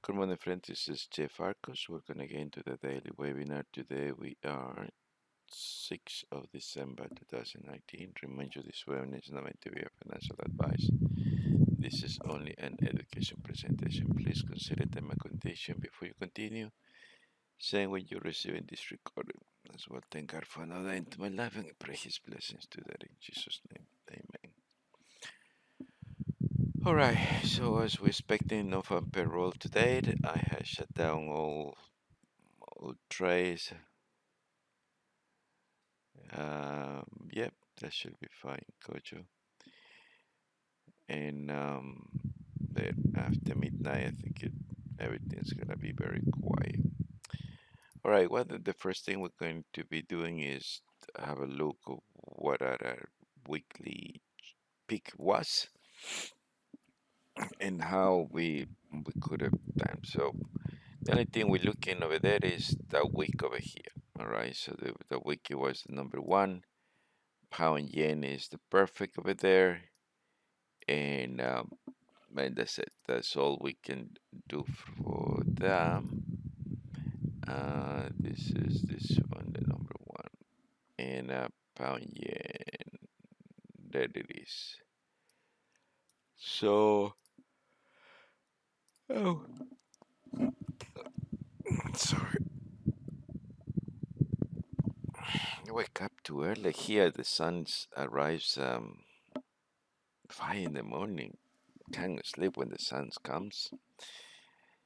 Good morning, friends. This is Jeff Arcos. Welcome again to the daily webinar. Today we are 6th of December 2019. Remind you this webinar is not meant to be a financial advice. This is only an education presentation. Please consider them a condition before you continue. Saying when you're receiving this recording. As well, thank God for another day into my life and pray His blessings to that in Jesus' name. Amen. Alright, so as we're expecting no fun payroll today, I have shut down all trays. Yep, that should be fine, Kojo. And then after midnight, I think everything's gonna be very quiet. Alright, the first thing we're going to be doing is have a look of what our weekly peak was and how we could have done. So the only thing we're looking over there is the week over here. Alright, so the week was the number one. Pound yen is the perfect over there. And that's it. That's all we can do for them. This is this one, the number one. And pound yen. There it is. So, oh, sorry. I wake up too early here. The sun arrives 5 in the morning. Can't sleep when the sun comes.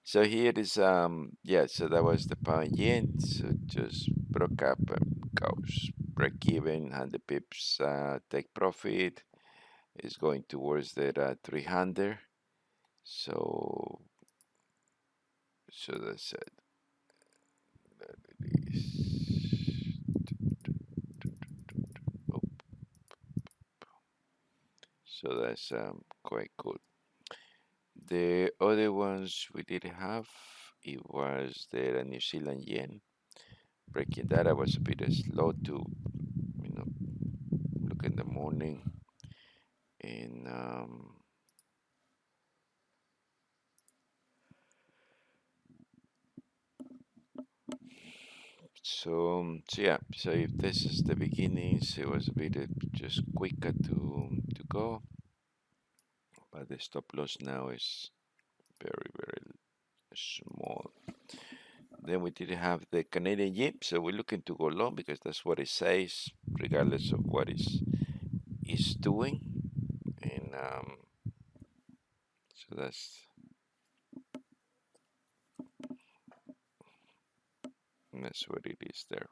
So here it is. Yeah. So that was the pound yen. So just broke up and goes break even. 100 pips. Take profit is going towards that 300. So that's it. That is. Oh, so that's quite good. The other ones we did have, it was the New Zealand yen. Breaking data was a bit slow to, look in the morning. And so yeah. So if this is the beginnings, it was a bit just quicker to go, but the stop loss now is very small. Then we did have the Canadian yen, so we're looking to go long because that's what it says, regardless of what is doing. And so that's what it is there.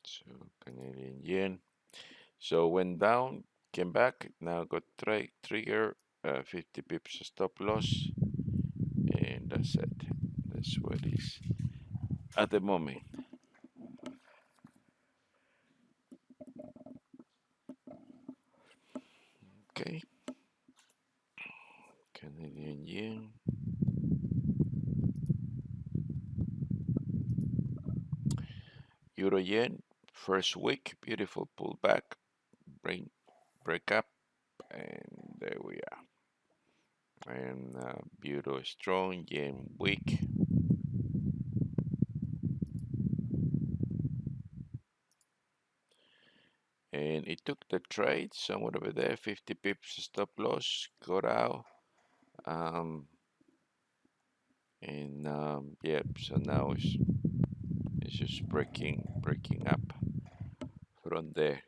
So Canadian yen. So went down, came back, now got trigger, 50 pips stop loss, and that's it. That's what it is at the moment. Okay. Canadian yen. Euro yen, first week, beautiful pullback, break up, and there we are. And euro strong, yen weak. And it took the trade somewhere over there, 50 pips stop loss, got out. Yeah, so now it's just breaking up from there.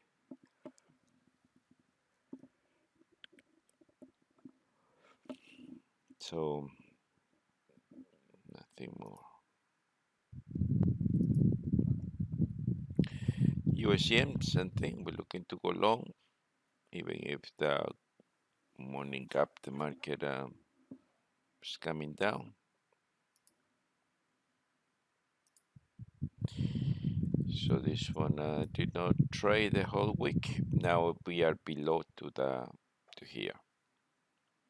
So nothing more. US yen, same thing. We're looking to go long, even if the morning gap, the market is coming down. So this one did not trade the whole week. Now we are below to here.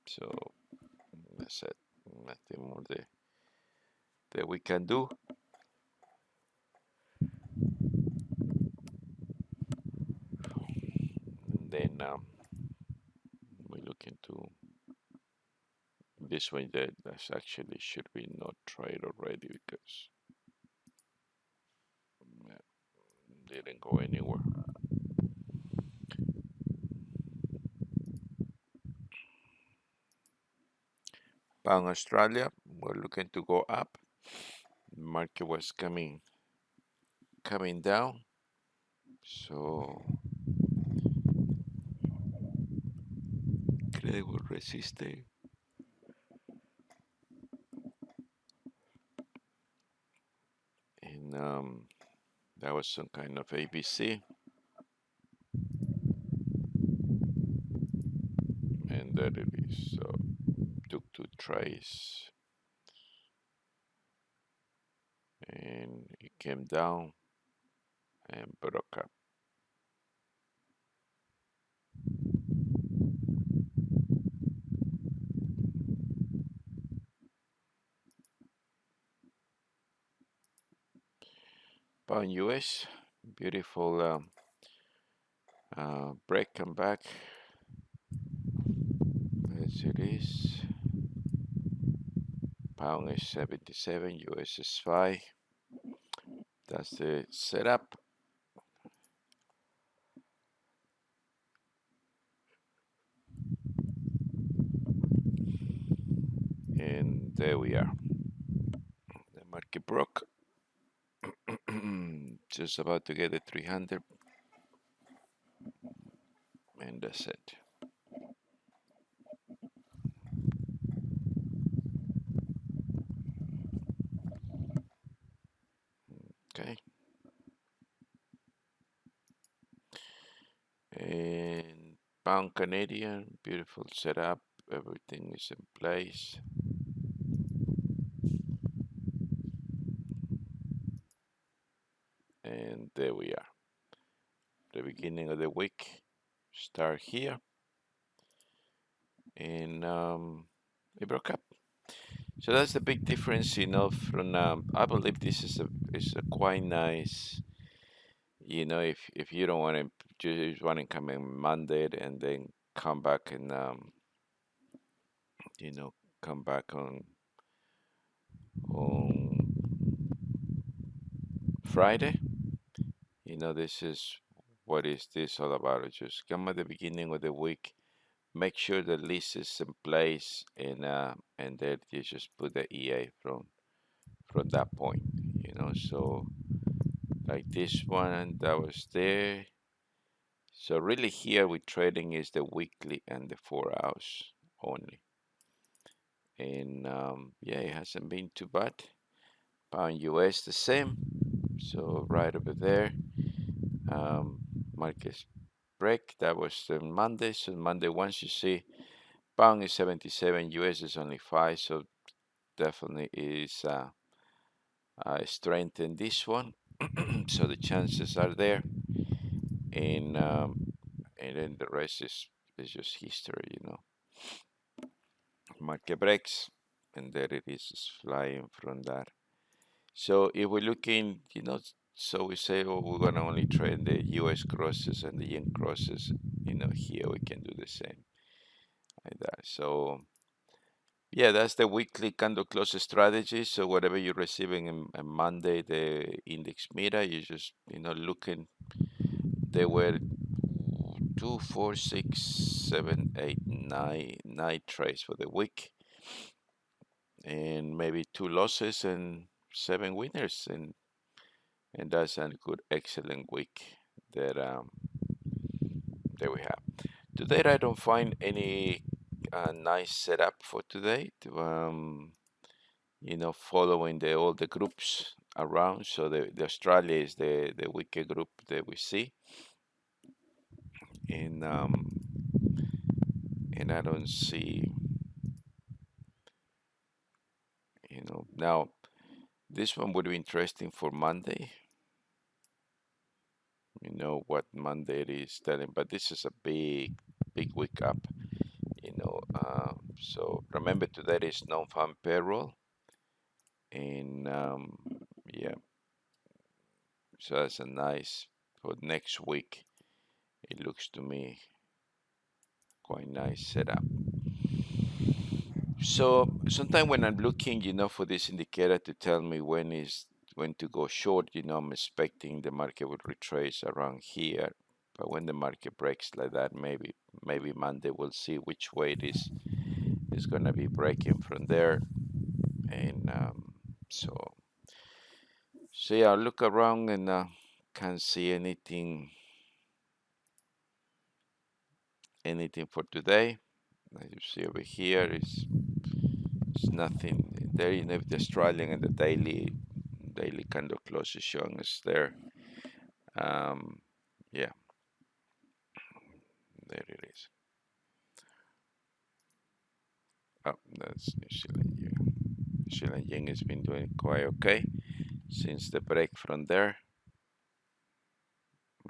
So that's it. Nothing more that we can do. Then we look into this one that that's actually should be not trade already because didn't go anywhere. Pound Australia, we're looking to go up. The market was coming down, so creo resiste, and that was some kind of ABC, and there it is. So took two trades, and it came down and broke up. Pound US, beautiful break come back. As it is. Pound is 77, US is 5. That's the setup. And there we are. The market broke. Just about to get the 300. And that's it. Okay. And pound Canadian, beautiful setup. Everything is in place. And there we are. The beginning of the week. Start here. And it broke up. So that's the big difference, from I believe this is a quite nice, if you don't want to just want to come in Monday and then come back and you know come back on Friday. This is what is this all about. It's just come at the beginning of the week, make sure the list is in place, and then you just put the EA from that point. So like this one that was there. So really here with trading is the weekly and the 4 hours only. And yeah, it hasn't been too bad. Pound US the same. So right over there. Um, Market break. That was Monday. So Monday, once you see pound is 77, US is only 5. So definitely is strength in this one. So the chances are there. And then the rest is just history. Market breaks, and there it is flying from that. So if we're looking, so we say, oh, we're gonna only trade the U.S. crosses and the yen crosses. Here we can do the same like that. So yeah, that's the weekly candle close strategy. So whatever you're receiving on Monday, the index mira, you just looking. They were 2, 4, 6, 7, 8, 9 trades for the week, and maybe 2 losses and 7 winners, and that's a good, excellent week that we have. Today, I don't find any nice setup for today. Following all the groups around. So the Australia is the weaker group that we see, and I don't see, now this one would be interesting for Monday. What Monday is telling, but this is a big week up. So remember today is non-farm payroll, and yeah, so that's a nice for next week. It looks to me quite nice setup. So sometimes when I'm looking, for this indicator to tell me when to go short, I'm expecting the market would retrace around here. But when the market breaks like that, maybe Monday we'll see which way it is gonna be breaking from there. And so yeah, I look around and can't see anything for today. As you see over here, it's nothing there. The Australian and the daily candle close is showing us there. Um, yeah, there it is. Oh, that's New Zealand yen. New Zealand yen has been doing quite okay since the break from there,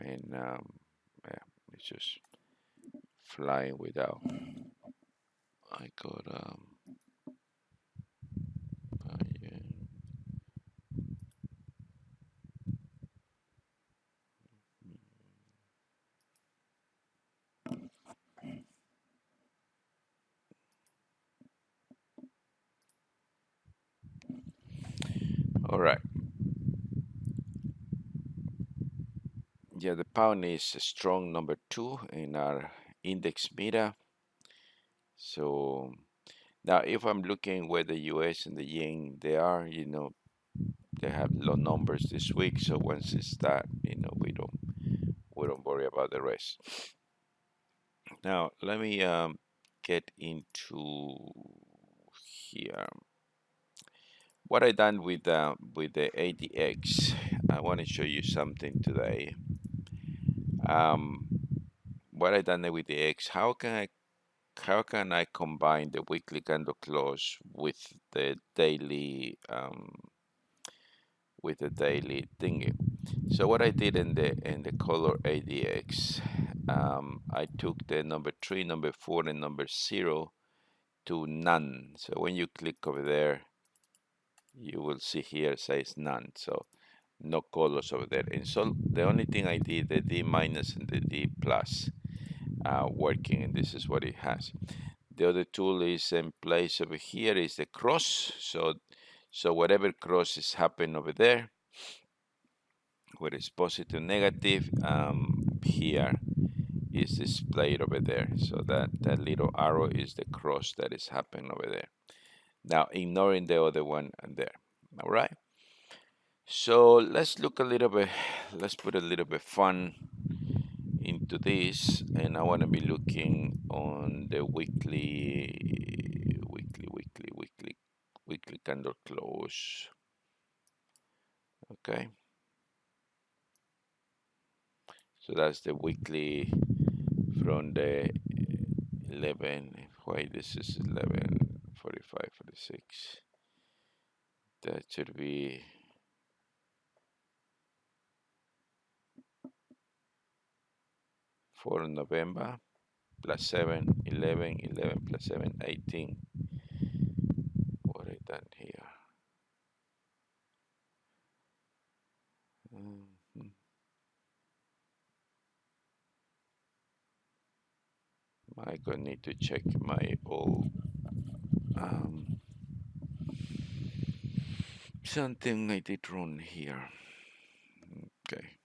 and yeah, it's just flying without. I got yeah. All right. Yeah, the pound is a strong number two in our index meter. So now, if I'm looking where the U.S. and the yen they are, they have low numbers this week. So once it's that, we don't worry about the rest. Now, let me get into here. What I done with the ADX. I want to show you something today. Um, what I done with the X. How can I combine the weekly candle close with the daily thingy? So what I did in the color ADX, I took the number 3, number 4, and number 0 to none. So when you click over there, you will see here it says none. So no colors over there. And so the only thing I did, the D minus and the D plus working, and this is what it has. The other tool is in place over here is the cross. So whatever cross is happening over there, whether it's positive, negative, here is displayed over there. So that little arrow is the cross that is happening over there. Now ignoring the other one there. All right. So let's look a little bit. Let's put a little bit fun into this, and I want to be looking on the weekly candle close. Okay. So that's the weekly from the 11. Why this is 11:45, 46. That should be 4 November plus 7, 11, 11 plus 7, 18. What I done here? Mhm. I gonna need to check my old something I did wrong here. Okay.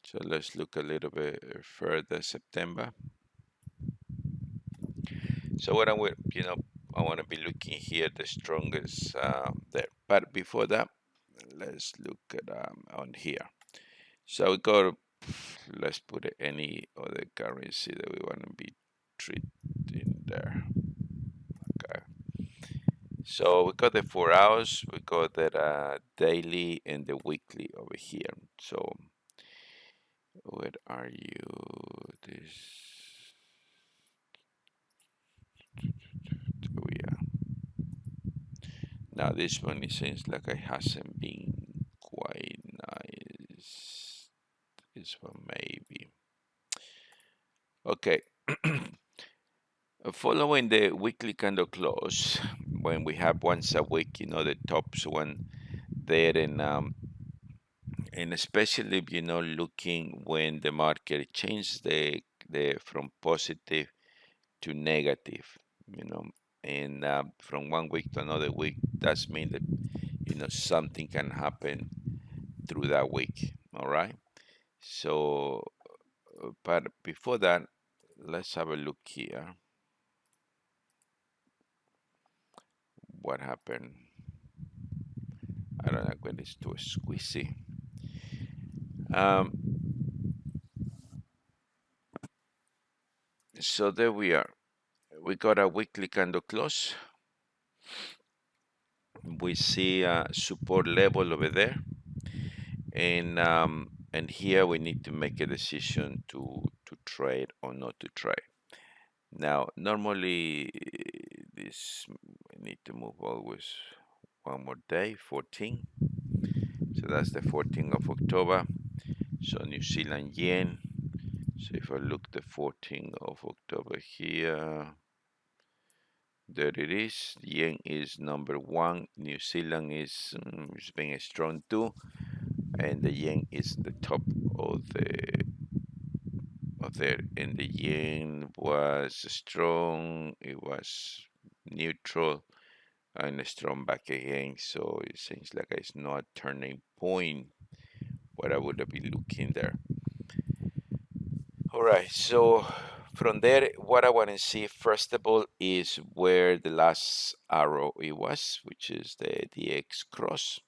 So let's look a little bit further September. So what I want to be looking here the strongest there. But before that, let's look at on here. So we got let's put any other currency that we want to be treating there. Okay. So we got the 4 hours, we got the daily and the weekly over here. So where are you? This. Oh yeah. Now this one it seems like it hasn't been quite nice. This one maybe. Okay. Following the weekly candle close, when we have once a week, the tops one there, and especially looking when the market changes the from positive to negative, you know, and from one week to another week, that's mean that something can happen through that week. All right. So, but before that, let's have a look here. What happened? I don't know when it's too squeezy. Um, so there we are. We got a weekly candle close. We see a support level over there, and here we need to make a decision to trade or not to trade. Now, normally this we need to move always one more day, 14. So that's the 14th of October. So New Zealand yen. So if I look the 14th of October here, there it is. Yen is number one. New Zealand is being strong too, and the yen is the top of there. And the yen was strong. It was neutral and strong back again. So it seems like it's not a turning point. What I would have been looking there. All right, so from there, what I want to see first of all is where the last arrow it was, which is the DX cross.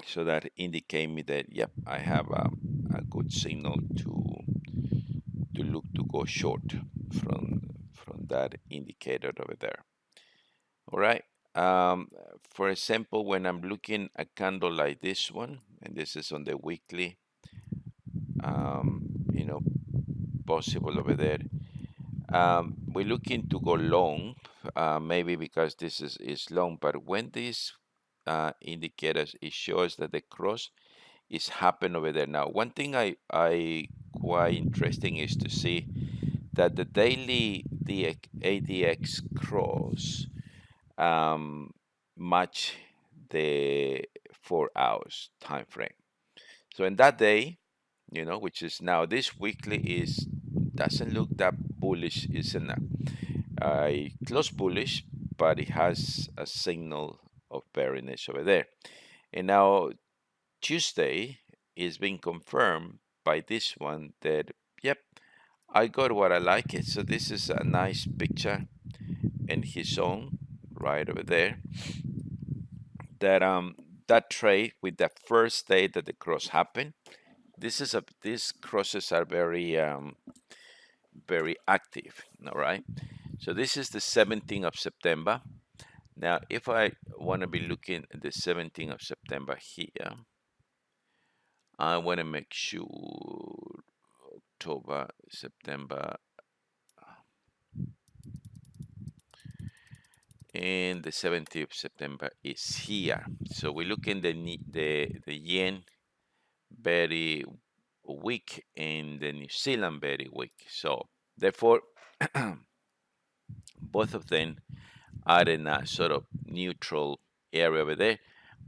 So that indicate me that yep, I have a good signal to look to go short from that indicator over there. All right. For example, when I'm looking a candle like this one, and this is on the weekly, um, you know, possible over there. We're looking to go long, maybe because this is long, but when these indicators, it shows that the cross is happen over there. Now, one thing I quite interesting is to see that the daily ADX cross match the 4 hours time frame. So in that day, which is now this weekly is doesn't look that bullish, isn't it? Close bullish, but it has a signal of bearish over there. And now Tuesday is being confirmed by this one that yep, I got what I like it. So this is a nice picture in his own right over there. That trade with the first day that the cross happened. These crosses are very active. All right. So this is the 17th of September. Now, if I want to be looking at the 17th of September here, I want to make sure October, September, and the 17th of September is here. So we look in the yen very weak and the New Zealand very weak. So therefore, both of them are in a sort of neutral area over there,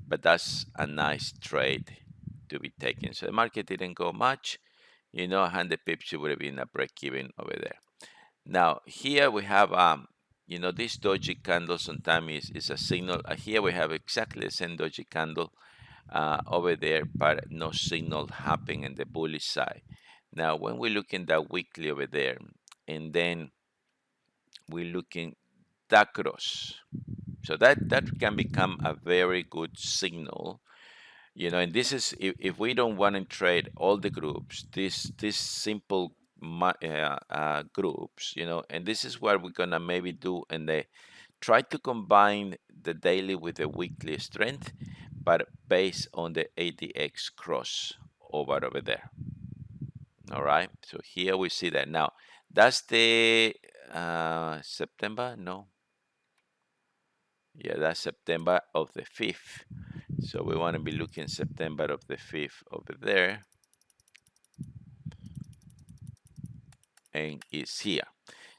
but that's a nice trade to be taken. So the market didn't go much, 100 pips would have been a break even over there. Now here we have this doji candle sometimes is a signal. Here we have exactly the same doji candle over there, but no signal happening in the bullish side. Now when we look in that weekly over there, and then we're looking that cross, so that can become a very good signal, and this is if we don't want to trade all the groups, this simple groups, and this is what we're gonna maybe do, and they try to combine the daily with the weekly strength, but based on the ADX cross over there. All right, so here we see that. Now that's the September, no, yeah, that's September of the 5th. So we want to be looking September of the 5th over there. And it's here.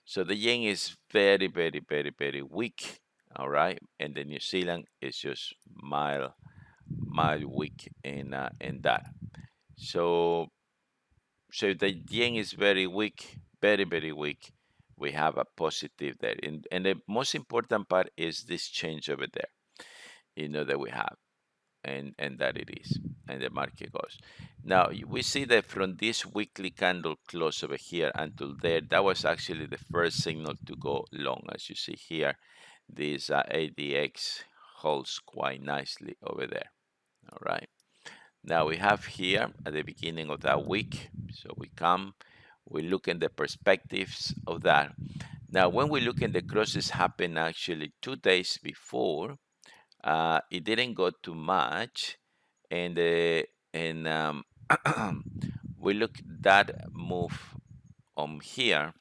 So the yen is very, very, very, very weak. All right. And the New Zealand is just mild weak in that. So So if the yen is very weak, very, very weak, we have a positive there. And the most important part is this change over there, that we have, and that it is, and the market goes. Now we see that from this weekly candle close over here until there, that was actually the first signal to go long. As you see here, this ADX holds quite nicely over there. All right. Now we have here at the beginning of that week, so we look in the perspectives of that. Now, when we look in the crosses happened actually 2 days before, it didn't go too much, and we look that move here,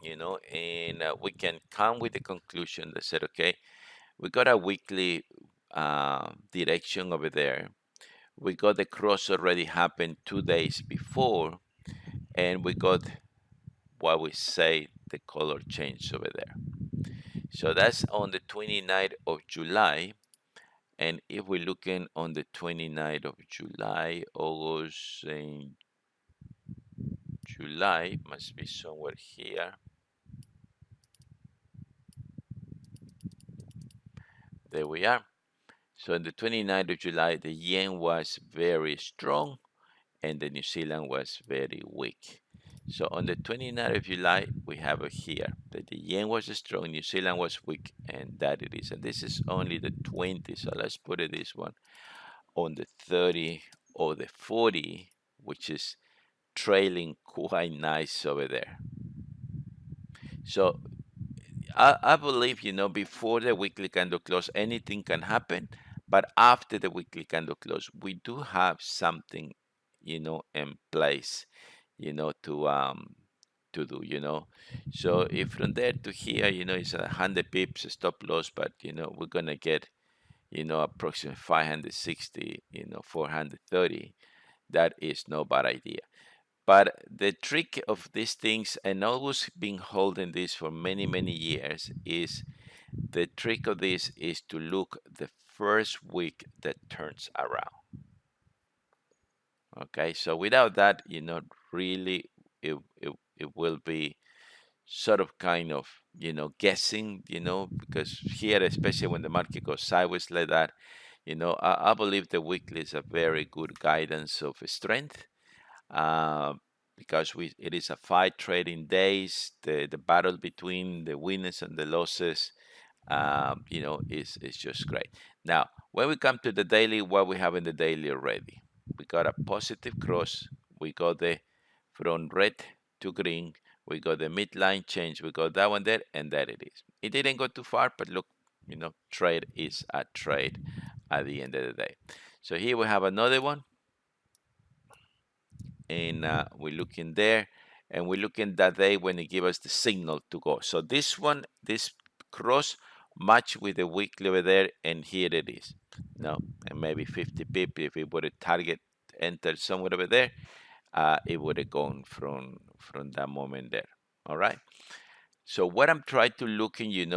and we can come with the conclusion that said, okay, we got a weekly direction over there. We got the cross already happened 2 days before, and we got what we say the color change over there. So that's on the 29th of July. And if we're looking on the 29th of July, August and July must be somewhere here. There we are. So on the 29th of July, the yen was very strong and the New Zealand was very weak. So on the 29th of July, we have it here that the yen was strong, New Zealand was weak, and that it is. And this is only the 20. So let's put it this one on the 30 or the 40, which is trailing quite nice over there. So I believe, before the weekly candle close, anything can happen. But after the weekly candle close, we do have something, in place, to do. So if from there to here, it's 100 pips stop loss, but we're gonna get, approximately 560, 430. That is no bad idea. But the trick of these things, and always been holding this for many, many years, is the trick of this is to look the first week that turns around. Okay, so without that, really, it will be sort of kind of, guessing, because here, especially when the market goes sideways like that, I believe the weekly is a very good guidance of strength. uh, because it is a 5 trading days. The battle between the winners and the losses, is just great. Now, when we come to the daily, what we have in the daily already, we got a positive cross. We got the from red to green. We got the midline change. We got that one there, and there it is. It didn't go too far, but look, trade is a trade at the end of the day. So here we have another one, and we look in there, and we look in that day when it give us the signal to go. So this one, this cross match with the weekly over there, and here it is. No, and maybe 50 pip if it would have target entered somewhere over there, it would have gone from that moment there. All right. So what I'm trying to look in,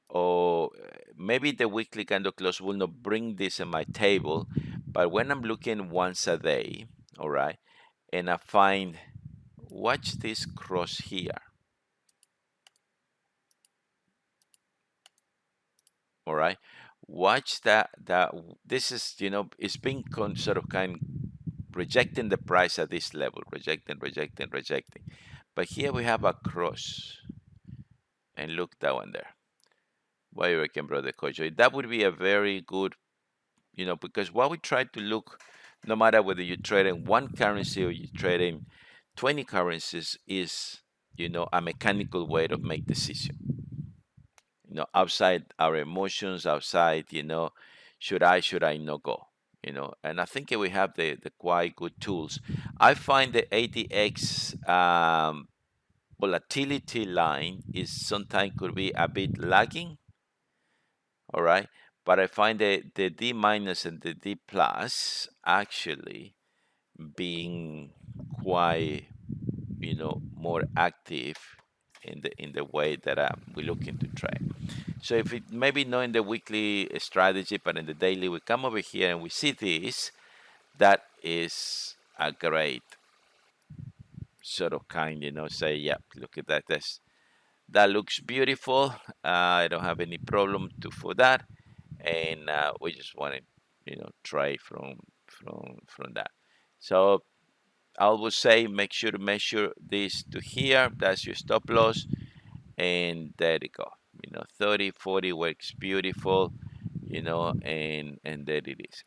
or maybe the weekly candle close will not bring this in my table, but when I'm looking once a day, all right, and I find, watch this cross here. All right, watch that. This is, it's been sort of kind rejecting the price at this level, rejecting. But here we have a cross, and look that one there. What do you reckon, brother Kojo? That would be a very good, because what we try to look, no matter whether you trade in one currency or you trade in 20 currencies, is, a mechanical way to make decision. Outside our emotions, outside, should I not go? And I think we have the quite good tools. I find the ADX volatility line is sometimes could be a bit lagging. All right, but I find the D minus and the D plus actually being quite, more active in the way that we're looking to trade. So if it maybe not in the weekly strategy, but in the daily, we come over here and we see this. That is a great sort of kind, say, yeah, look at that. That looks beautiful. I don't have any problem for that, and we just want to, try from that. So I would say make sure to measure this to here. That's your stop loss, and there you go. 30, 40 works beautiful. And there it is.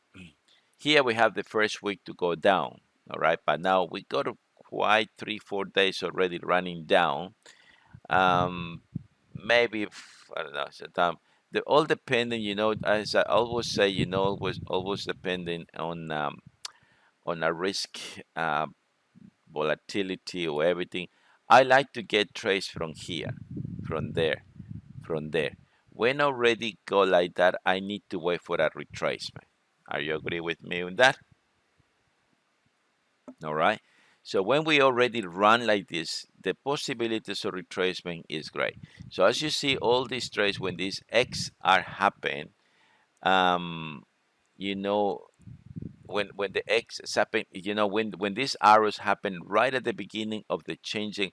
Here we have the first week to go down. All right, but now we got quite 3, 4 days already running down. um Maybe I don't know sometime the all depending, as I always say, was always depending on a risk, volatility or everything. I like to get trades from here, from there, from there. When already go like that, I need to wait for a retracement. Are you agree with me on that? All right. So when we already run like this, the possibilities of retracement is great. So as you see, all these trades, when these X are happen, um, you know, when the X is happen, when these arrows happen right at the beginning of the changing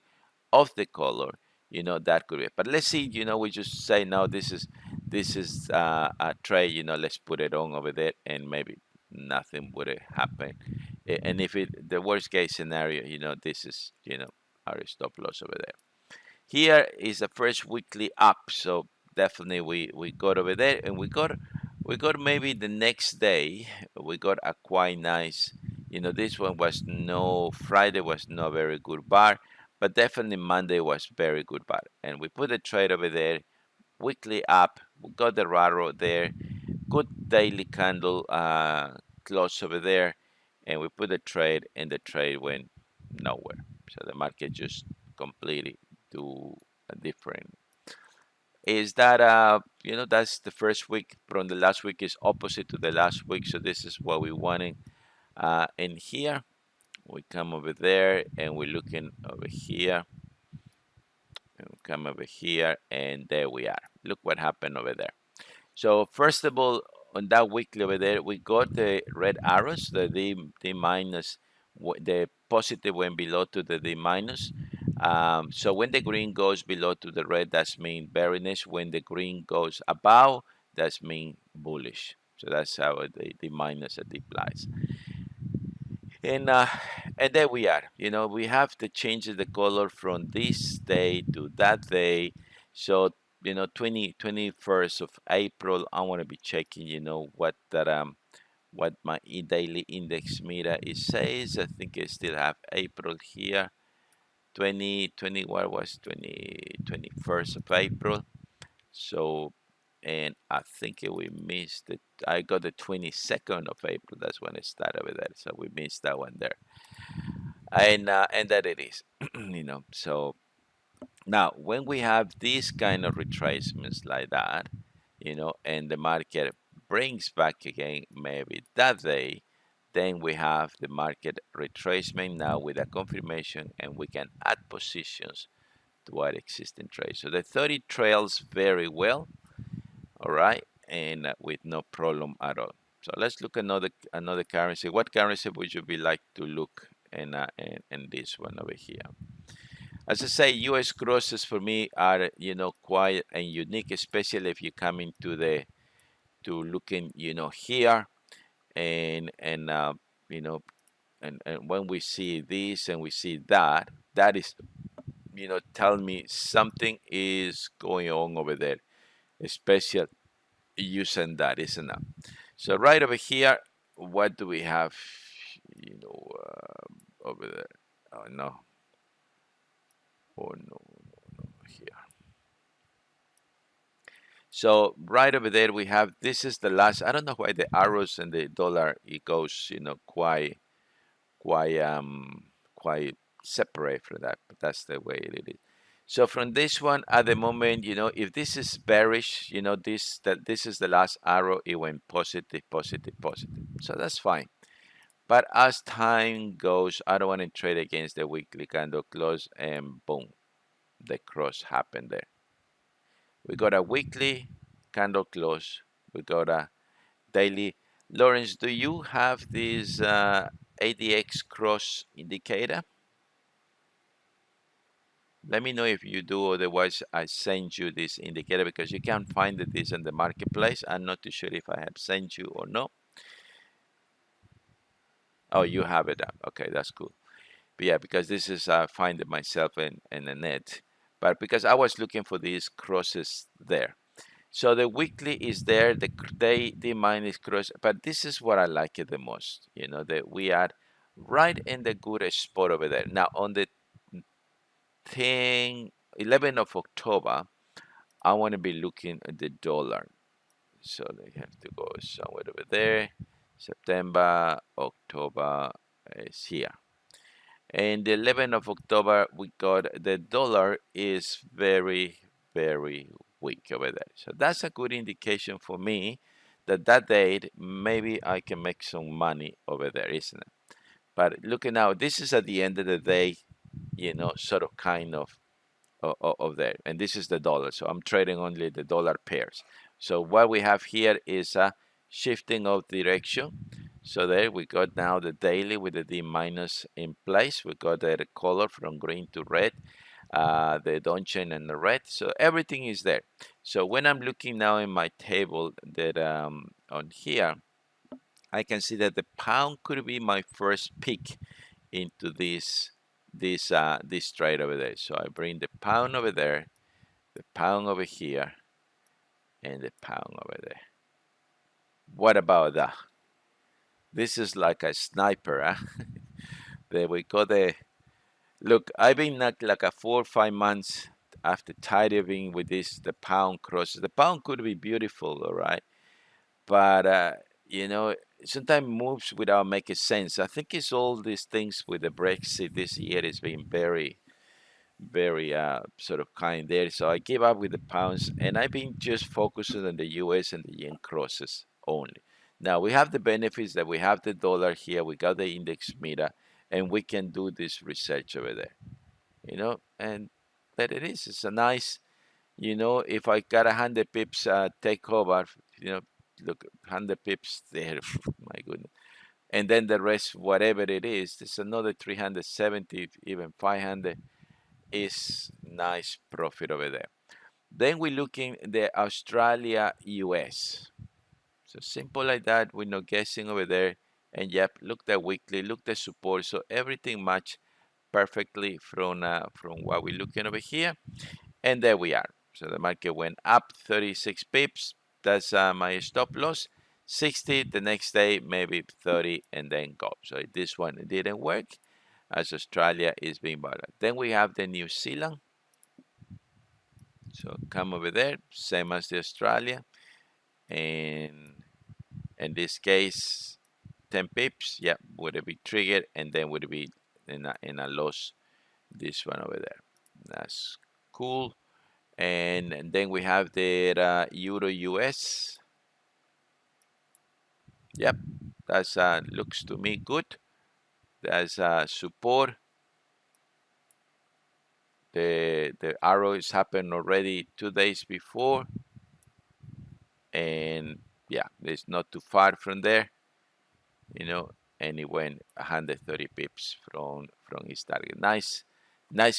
of the color, that could be. But let's see, we just say now this is a trade, let's put it on over there, and maybe nothing would happen. And if the worst case scenario, this is, our stop loss over there. Here is the first weekly up, so definitely we got over there, and we got maybe the next day we got a quite nice. This one was no Friday was no very good bar, but definitely Monday was very good bar, and we put a trade over there, weekly up. We got the arrow there, good daily candle close over there, and we put a trade, and the trade went nowhere. So the market just completely do a different. Is that that's the first week from the last week is opposite to the last week, so this is what we wanted. And here we come over there, and we're looking over here, and we come over here, and there we are. Look what happened over there. So first of all, on that weekly over there, we got the red arrows, the D minus, the positive went below to the D minus. So when the green goes below to the red, that's mean bearish. When the green goes above, that's mean bullish. So that's how the D minus applies. And there we are. We have to change the color from this day to that day. So 21st of April, I want to be checking, what my daily index meter is says. I think I still have April here. 2020, what was 21st of April? So, and I think we missed it. I got the 22nd of April. That's when it started over there. So we missed that one there. And that it is, So now when we have these kind of retracements like that, and the market brings back again maybe that day, then we have the market retracement now with a confirmation, and we can add positions to our existing trade. So the 30 trails very well, all right, and with no problem at all. So let's look another currency. What currency would you be like to look in this one over here? As I say, U.S. crosses for me are quite and unique, especially if you come into the to looking here, and you know and when we see this and we see that, that is tell me something is going on over there, especially using that, isn't it? So right over here, what do we have? Over there. Oh no. Oh no. Here. So right over there we have, this is the last. I don't know why the arrows and the dollar, it goes quite separate from that, but that's the way it is. So from this one at the moment, if this is bearish, this is the last arrow, it went positive, positive, positive. So that's fine. But as time goes, I don't want to trade against the weekly candle close, and boom, the cross happened there. We got a weekly candle close. We got a daily. Lawrence, do you have this ADX cross indicator? Let me know if you do, otherwise I send you this indicator because you can find this in the marketplace. I'm not too sure if I have sent you or no. Oh, you have it up. Okay, that's cool. But yeah, because this is I find it myself in the net. But because I was looking for these crosses there. So the weekly is there, the day D minus cross, but this is what I like it the most. You know, that we are right in the good spot over there. Now on the 11th of October, I want to be looking at the dollar. So they have to go somewhere over there. September, October is here. And the 11th of October, we got the dollar is very, very weak over there. So that's a good indication for me that that date, maybe I can make some money over there, isn't it? But looking now, this is at the end of the day, you know, sort of kind of there. And this is the dollar. So I'm trading only the dollar pairs. So what we have here is a shifting of direction. So there we got now the daily with the D minus in place. We got the color from green to red, the downchain and the red. So everything is there. So when I'm looking now in my table that on here, I can see that the pound could be my first pick into this trade over there. So I bring the pound over there, the pound over here, and the pound over there. What about that? This is like a sniper, huh? There we go. The look. I've been like a 4 or 5 months after tidying with this the pound crosses. The pound could be beautiful, all right, but you know sometimes moves without making sense. I think it's all these things with the Brexit this year has been very sort of kind there. So I gave up with the pounds and I've been just focusing on the US and the yen crosses only. Now we have the benefits that we have the dollar here, we got the index meter, and we can do this research over there, you know, and that it is. It's a nice, you know, if I got 100 pips take over, you know, look, 100 pips there, my goodness. And then the rest, whatever it is, there's another 370, even 500 is nice profit over there. Then we're looking the Australia US. So simple like that. We're not guessing over there. And yep, look the weekly, look the support. So everything match perfectly from what we're looking over here. And there we are. So the market went up 36 pips. That's my stop loss. 60 the next day, maybe 30, and then go. So this one didn't work as Australia is being bought. Then we have the New Zealand. So come over there, same as the Australia. And in this case, 10 pips, yeah, would it be triggered and then would it be in a loss, this one over there. That's cool. And then we have the Euro US. Yep, that's looks to me good. That's support. The arrow is happened already 2 days before, and yeah, it's not too far from there, you know, and it went 130 pips from his target. Nice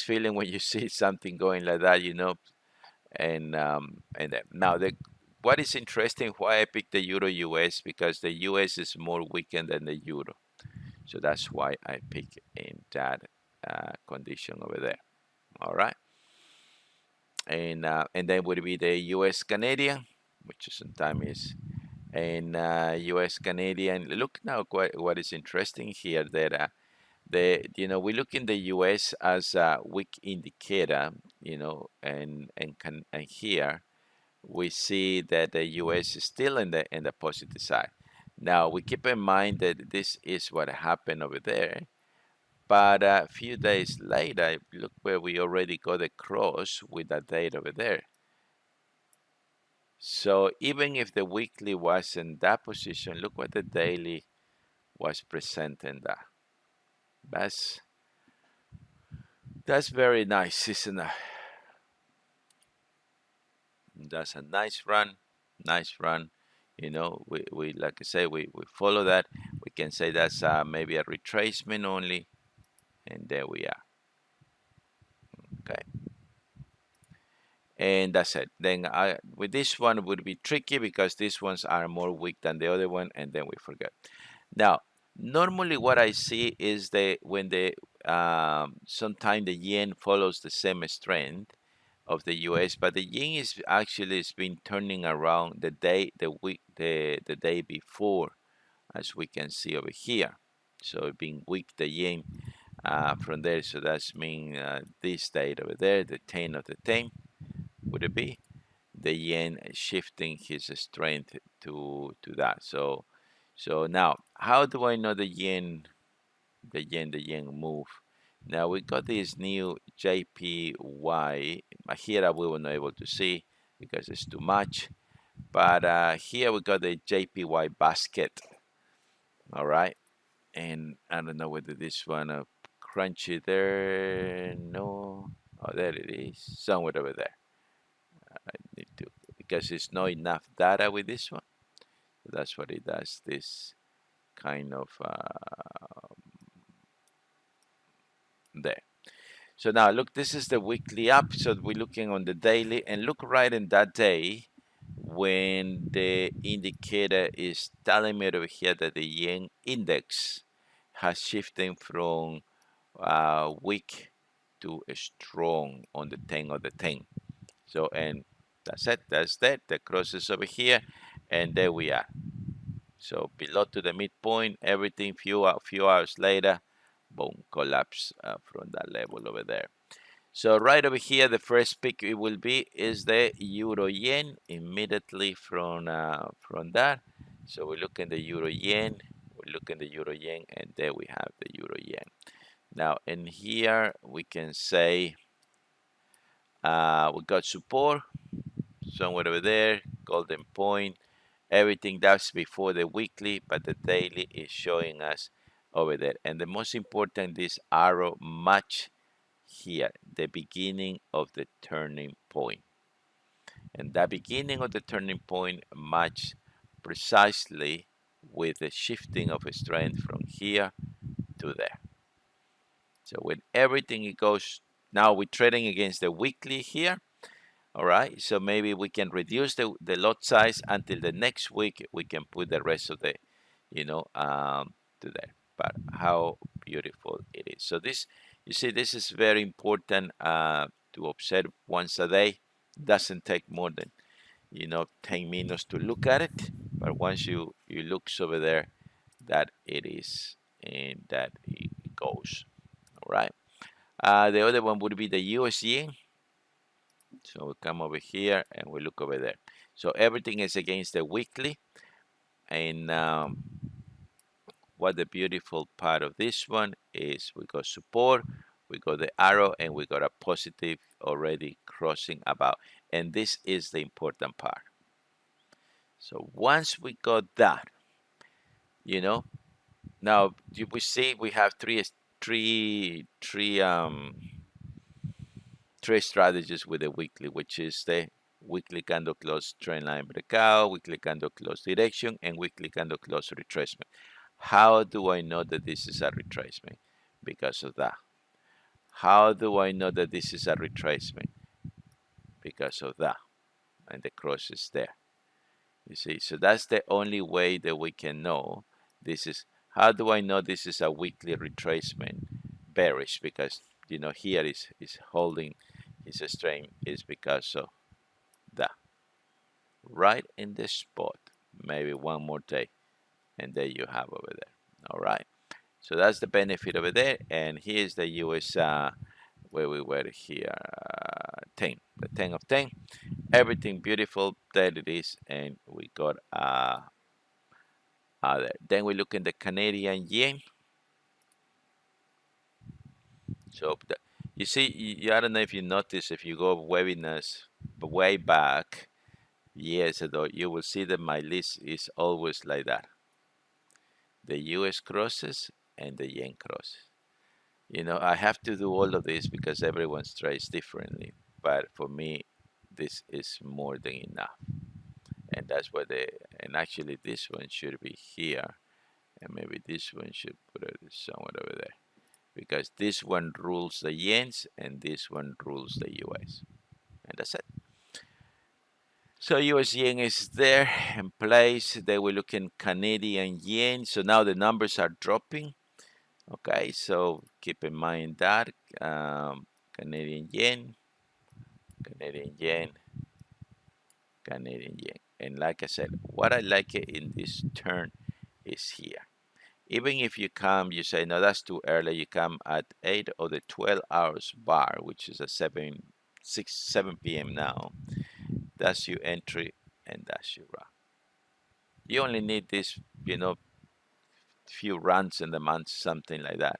feeling when you see something going like that, you know. And now the what is interesting, why I picked the Euro US, because the US is more weakened than the Euro, so that's why I pick in that condition over there. All right, and then would be the US Canadian, which sometimes is and US Canadian. Look now what is interesting here that we look in the US as a weak indicator, you know, and here we see that the US is still in the positive side. Now we keep in mind that this is what happened over there, but a few days later, look where we already got a cross with that date over there. So even if the weekly was in that position, look what the daily was presenting that. That's that's very nice, isn't it? That's a nice run, nice run. You know, we like I say, we follow that. We can say that's maybe a retracement only, and there we are. Okay, and that's it. Then with this one it would be tricky because these ones are more weak than the other one, and then we forget. Now, normally what I see is that when the sometimes the yen follows the same strength of the US, but the yen is actually has been turning around the day before, as we can see over here. So it being weak the yen from there. So that's mean this date over there, the 10 of the 10 would it be the yen shifting his strength to that. So now how do I know the yen move? Now we got this new JPY. Here we were not able to see because it's too much. But here we got the JPY basket. All right. And I don't know whether this one crunchy there. No. Oh, there it is. Somewhere over there. I need to, because it's not enough data with this one. So that's what it does. This kind of there. So now look, this is the weekly up. So we're looking on the daily, and look right in that day when the indicator is telling me over here that the yen index has shifting from weak to strong on the 10 of the 10. So, and that's it. That's that. The crosses over here, and there we are. So below to the midpoint, everything few hours later, boom, collapse from that level over there. So right over here, the first pick it will be is the euro yen immediately from that. So we look in the euro yen, we look in the euro yen, and there we have the euro yen. Now in here we can say we got support somewhere over there, golden point. Everything that's before the weekly, but the daily is showing us over there. And the most important, this arrow match here, the beginning of the turning point. And that beginning of the turning point match precisely with the shifting of strength from here to there. So when everything it goes, now we're trading against the weekly here. All right, so maybe we can reduce the lot size until the next week. We can put the rest of the, to there. But how beautiful it is. So this, you see, this is very important to observe once a day. Doesn't take more than 10 minutes to look at it. But once you look over there, that it is and that it goes. All right. The other one would be the USD. So we come over here and we look over there. So everything is against the weekly. And what the beautiful part of this one is we got support, we got the arrow, and we got a positive already crossing about. And this is the important part. So once we got that, now we see we have three strategies with the weekly, which is the weekly candle close trend line breakout, weekly candle close direction, and weekly candle close retracement. How do I know that this is a retracement? Because of that. How do I know that this is a retracement? Because of that. And the cross is there. You see, so that's the only way that we can know this is. How do I know this is a weekly retracement? Bearish, because here is holding his strength is because of that. Right in the spot. Maybe one more day, and there you have over there. All right. So that's the benefit over there. And here's the US where we were here, 10, the 10 of 10. Everything beautiful. There it is. And we got there. Then we look in the Canadian yen. So you see, I don't know if you notice, if you go webinars way back years ago, you will see that my list is always like that. The US crosses and the yen crosses. I have to do all of this because everyone trades differently. But for me, this is more than enough. And that's what and actually this one should be here. And maybe this one should put it somewhere over there. because this one rules the yens and this one rules the US. And that's it. So US yen is there in place. Then we look in Canadian yen. So now the numbers are dropping. Okay, so keep in mind that Canadian yen, Canadian yen, Canadian yen. And like I said, what I like it in this turn is here. Even if you come, you say, no, that's too early. You come at 8 or the 12 hours bar, which is at 7 p.m. now. That's your entry and that's your run. You only need this, few runs in the month, something like that.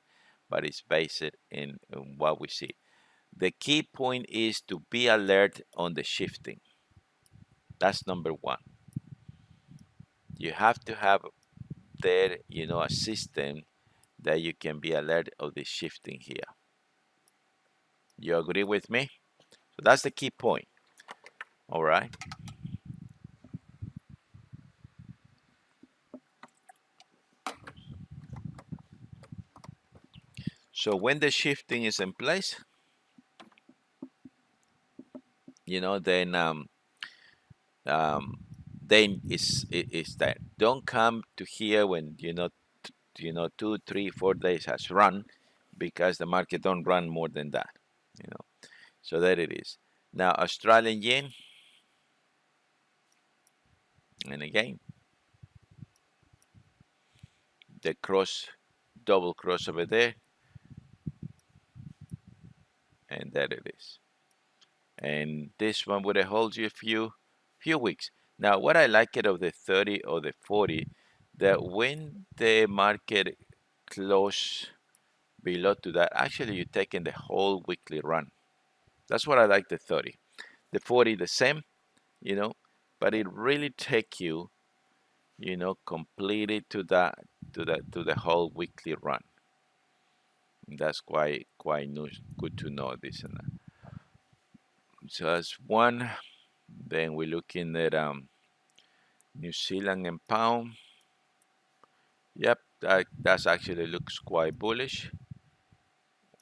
But it's based in what we see. The key point is to be alert on the shifting. That's number one. You have to have there, a system that you can be alert of the shifting here. You agree with me? So that's the key point. All right. So when the shifting is in place, then um, then it's that. Don't come to here when 2, 3, 4 days has run, because the market don't run more than that. So there it is. Now Australian yen, and again the double cross over there, and there it is. And this one would hold you a few weeks. Now, what I like it of the 30 or the 40, that when the market close below to that, actually you're taking the whole weekly run. That's what I like the 30. The 40 the same, but it really take you, completely to the whole weekly run. And that's quite good to know this and that. So that's one. Then we're looking at New Zealand and pound. Yep, that's actually looks quite bullish.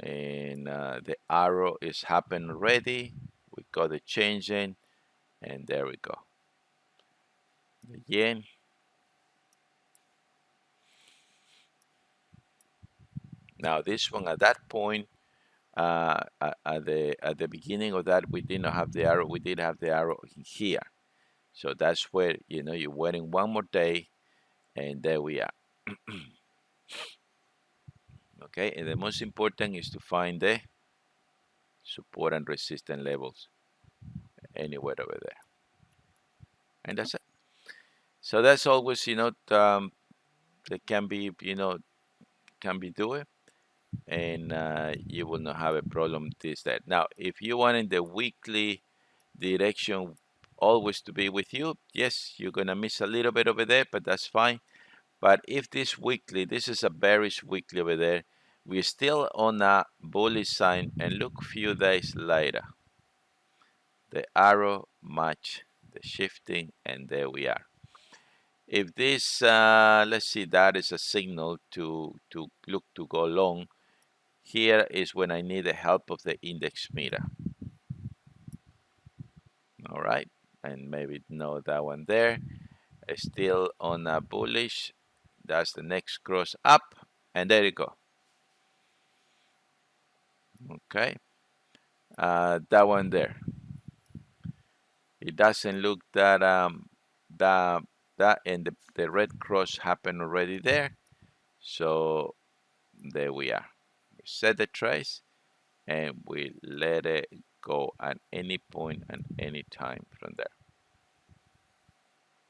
And the arrow is happened already. We got the change in, and there we go. The yen. Now this one at that point, at the beginning of that, we did not have the arrow. We did have the arrow in here. So that's where you're waiting one more day, and there we are. Okay, and the most important is to find the support and resistance levels anywhere over there, and that's it. So that's always that can be doing, and you will not have a problem this that. Now if you want the weekly direction always to be with you, yes, you're gonna miss a little bit over there, but that's fine. But if this is a bearish weekly over there, we're still on a bullish sign, and look few days later, the arrow match the shifting, and there we are. If this, let's see, that is a signal to look to go long, here is when I need the help of the index meter. All right, and maybe know that one there. Still on a bullish. That's the next cross up, and there you go. Okay, that one there. It doesn't look that that and the red cross happened already there. So there we are. We set the trace and we let it go at any point and any time from there.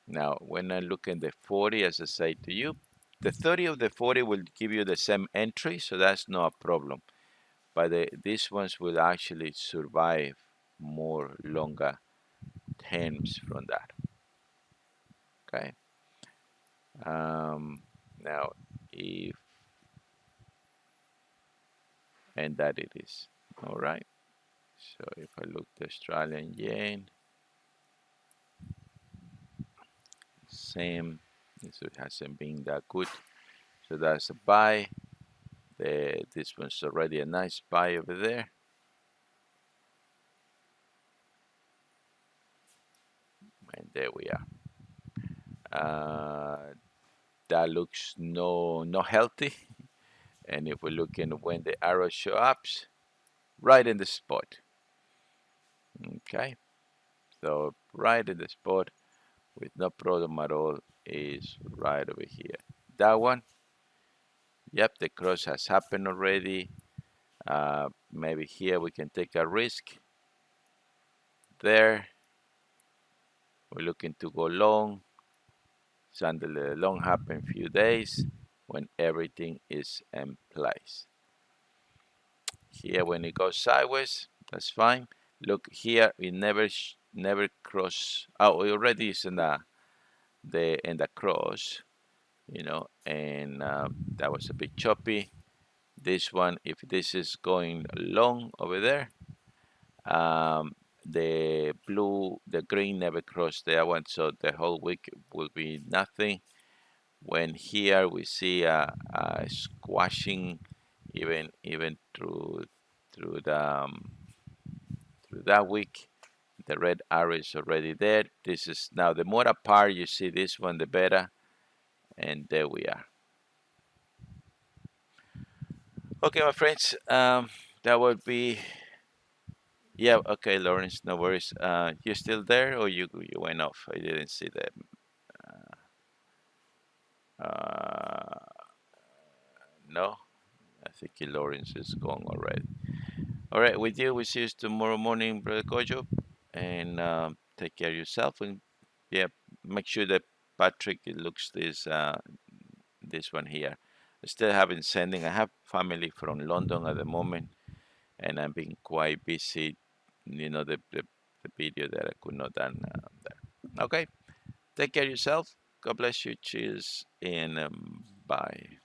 Now, when I look in the 40, as I say to you, the 30 of the 40 will give you the same entry, so that's no problem. But these ones will actually survive more longer terms from that. Okay. Now, if and that it is. All right. So if I look the Australian yen, same. So it hasn't been that good. So that's a buy. This one's already a nice buy over there. And there we are. That looks no healthy. And if we're looking when the arrow show up, right in the spot. Okay, so right in the spot with no problem at all is right over here. That one, yep, the cross has happened already. Maybe here we can take a risk. There, we're looking to go long. Suddenly the long happen few days when everything is in place. Here when it goes sideways, that's fine. Look here, we never cross. Oh, we already is in the cross, you know, and that was a bit choppy. This one, if this is going long over there, the green never crossed that one, so the whole week will be nothing. When here we see a squashing, even through that week, the red arrow is already there. This is now the more apart you see this one, the better. And there we are. Okay, my friends, that would be, yeah. Okay, Lawrence, no worries. You still there, or you went off? I didn't see that. Uh, no, I think Lawrence is gone already. All right, with you, we see you tomorrow morning, Brother Kojo, and take care of yourself. And yeah, make sure that Patrick looks this one here. I still haven't sending. I have family from London at the moment, and I've been quite busy. You know the video that I could not done there. Okay, take care of yourself. God bless you. Cheers and bye.